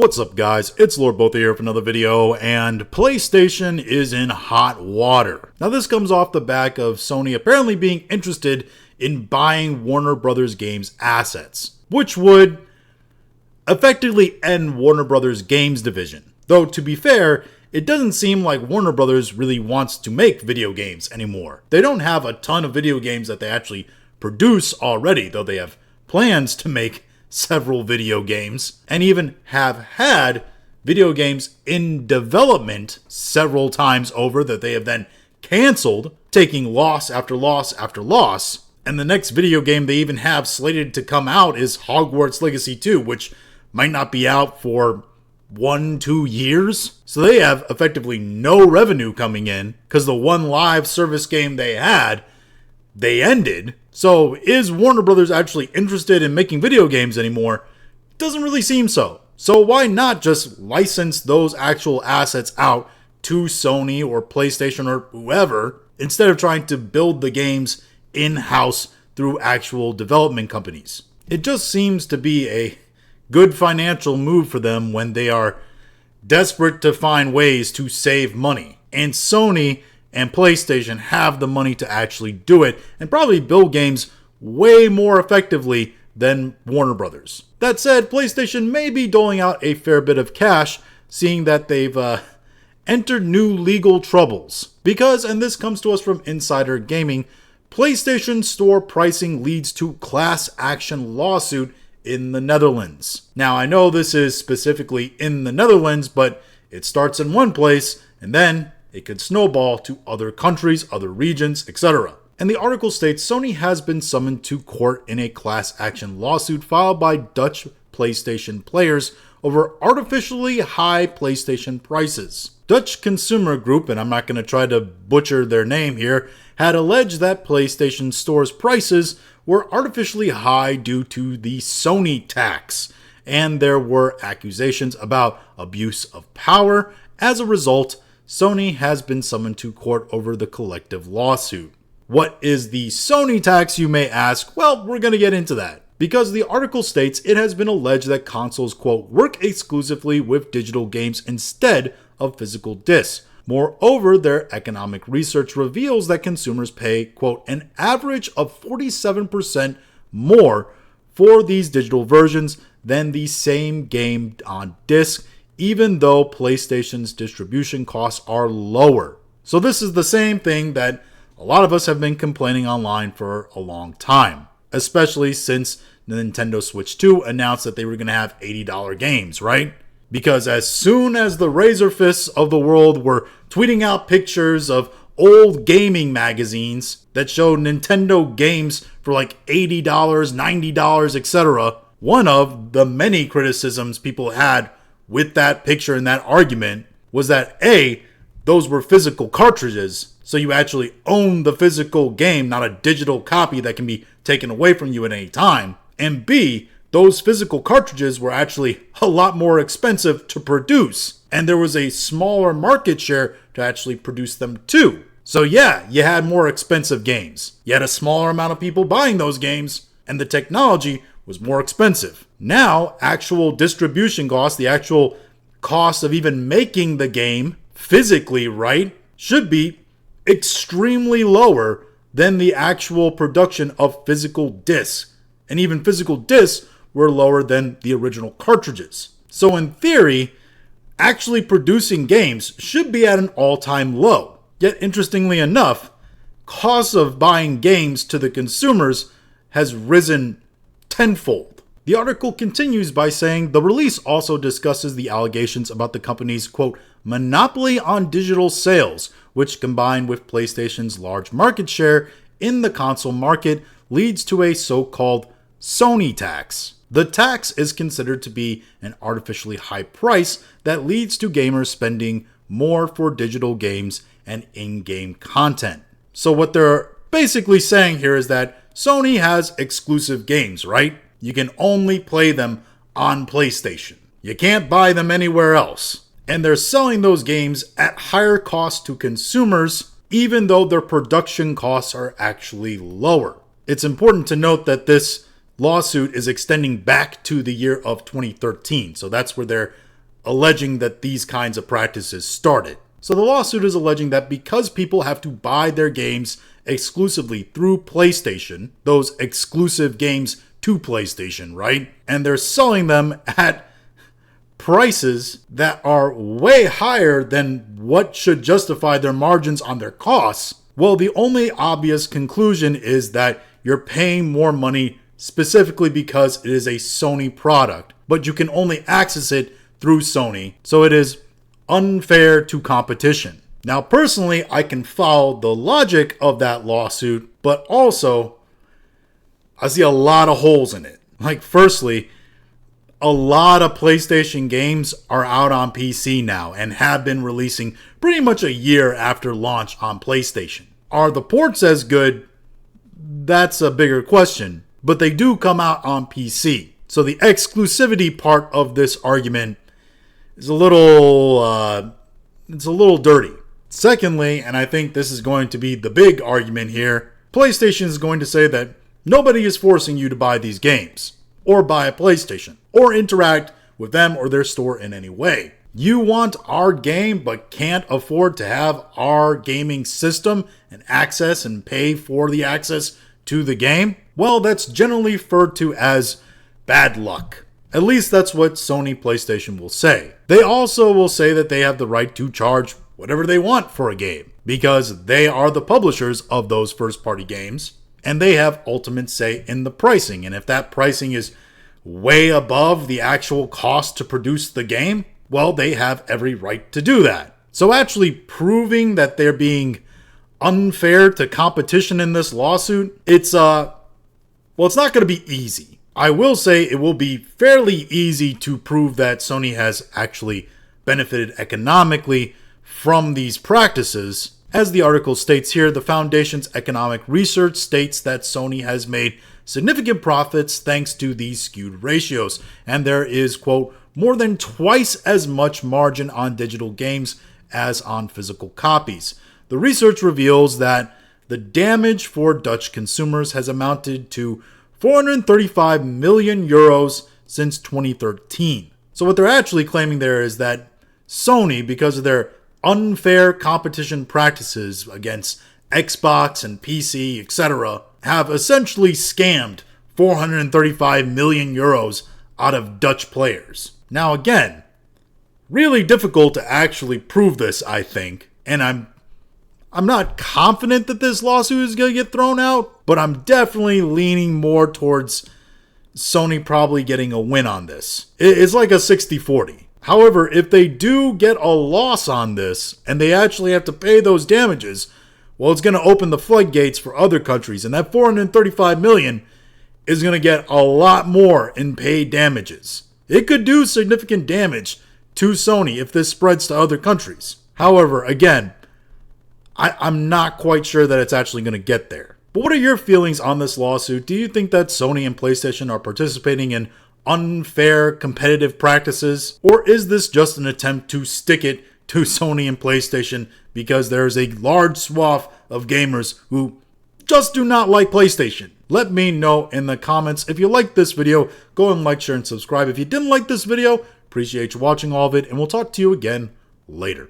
What's up guys, it's Lord Both here for another video, and PlayStation is in hot water. Now this comes off the back of Sony apparently being interested in buying Warner Brothers Games assets, which would effectively end Warner Brothers Games division. Though to be fair, it doesn't seem like Warner Brothers really wants to make video games anymore. They don't have a ton of video games that they actually produce already, though they have plans to make several video games, and even have had video games in development several times over that they have then canceled, taking loss after loss after loss. And the next video game they even have slated to come out is Hogwarts Legacy 2, which might not be out for 1-2 years. So they have effectively no revenue coming in because the one live service game they had, they ended. So is Warner Brothers actually interested in making video games anymore? Doesn't really seem so. So why not just license those actual assets out to Sony or PlayStation or whoever, instead of trying to build the games in-house through actual development companies? It just seems to be a good financial move for them when they are desperate to find ways to save money. And Sony and PlayStation have the money to actually do it and probably build games way more effectively than Warner Brothers. That said, PlayStation may be doling out a fair bit of cash, seeing that they've entered new legal troubles. Because, and this comes to us from Insider Gaming, PlayStation Store pricing leads to class action lawsuit in the Netherlands. Now, I know this is specifically in the Netherlands, but it starts in one place and then it could snowball to other countries, other regions, etc. And the article states Sony has been summoned to court in a class action lawsuit filed by Dutch PlayStation players over artificially high PlayStation prices. Dutch Consumer Group, and I'm not going to try to butcher their name here, had alleged that PlayStation Store's prices were artificially high due to the Sony tax, and there were accusations about abuse of power. As a result, Sony has been summoned to court over the collective lawsuit. What is the Sony tax, you may ask? Well, we're going to get into that. Because the article states it has been alleged that consoles, quote, work exclusively with digital games instead of physical discs. Moreover, their economic research reveals that consumers pay, quote, an average of 47% more for these digital versions than the same game on disc, even though PlayStation's distribution costs are lower. So this is the same thing that a lot of us have been complaining online for a long time, especially since the Nintendo Switch 2 announced that they were going to have $80 games, right? Because as soon as the Razor Fists of the world were tweeting out pictures of old gaming magazines that showed Nintendo games for like $80, $90, etc., one of the many criticisms people had with that picture and that argument was that A, those were physical cartridges, so you actually own the physical game, not a digital copy that can be taken away from you at any time. And B, those physical cartridges were actually a lot more expensive to produce, and there was a smaller market share to actually produce them too. So yeah, you had more expensive games. You had a smaller amount of people buying those games, and the technology was more expensive. Now, actual distribution costs, the actual cost of even making the game physically, right, should be extremely lower than the actual production of physical discs. And even physical discs were lower than the original cartridges. So in theory, actually producing games should be at an all-time low. Yet interestingly enough, costs of buying games to the consumers has risen tenfold. The article continues by saying the release also discusses the allegations about the company's, quote, monopoly on digital sales, which combined with PlayStation's large market share in the console market leads to a so-called Sony tax. The tax is considered to be an artificially high price that leads to gamers spending more for digital games and in-game content. So what they're basically saying here is that Sony has exclusive games, right? You can only play them on PlayStation. You can't buy them anywhere else. And they're selling those games at higher cost to consumers, even though their production costs are actually lower. It's important to note that this lawsuit is extending back to the year of 2013. So that's where they're alleging that these kinds of practices started. So the lawsuit is alleging that because people have to buy their games exclusively through PlayStation, those exclusive games to PlayStation, right? And they're selling them at prices that are way higher than what should justify their margins on their costs. Well, the only obvious conclusion is that you're paying more money specifically because it is a Sony product, but you can only access it through Sony, so it is unfair to competition. Now, personally, I can follow the logic of that lawsuit, but also I see a lot of holes in it. Like, firstly, a lot of PlayStation games are out on PC now and have been releasing pretty much a year after launch on PlayStation. Are the ports as good? That's a bigger question, but they do come out on PC. So the exclusivity part of this argument is a little dirty. Secondly, and I think this is going to be the big argument here, PlayStation is going to say that nobody is forcing you to buy these games, or buy a PlayStation, or interact with them or their store in any way. You want our game but can't afford to have our gaming system and access and pay for the access to the game? Well, that's generally referred to as bad luck. At least that's what Sony PlayStation will say. They also will say that they have the right to charge whatever they want for a game, because they are the publishers of those first-party games, and they have ultimate say in the pricing. And if that pricing is way above the actual cost to produce the game, well, they have every right to do that. So actually proving that they're being unfair to competition in this lawsuit, it's not going to be easy. I will say it will be fairly easy to prove that Sony has actually benefited economically from these practices. As the article states here, the Foundation's economic research states that Sony has made significant profits thanks to these skewed ratios, and there is, quote, more than twice as much margin on digital games as on physical copies. The research reveals that the damage for Dutch consumers has amounted to 435 million euros since 2013. So what they're actually claiming there is that Sony, because of their unfair competition practices against Xbox and PC, etc., have essentially scammed 435 million euros out of Dutch players. Now again, really difficult to actually prove this, I think, and I'm not confident that this lawsuit is going to get thrown out, but I'm definitely leaning more towards Sony probably getting a win on this. It's like a 60-40. However, if they do get a loss on this, and they actually have to pay those damages, well, it's going to open the floodgates for other countries, and that 435 million is going to get a lot more in paid damages. It could do significant damage to Sony if this spreads to other countries. However, again, I'm not quite sure that it's actually going to get there. But what are your feelings on this lawsuit? Do you think that Sony and PlayStation are participating in unfair competitive practices? Or is this just an attempt to stick it to Sony and PlayStation because there's a large swath of gamers who just do not like PlayStation? Let me know in the comments. If you liked this video, go and like, share, and subscribe. If you didn't like this video, appreciate you watching all of it, and we'll talk to you again later.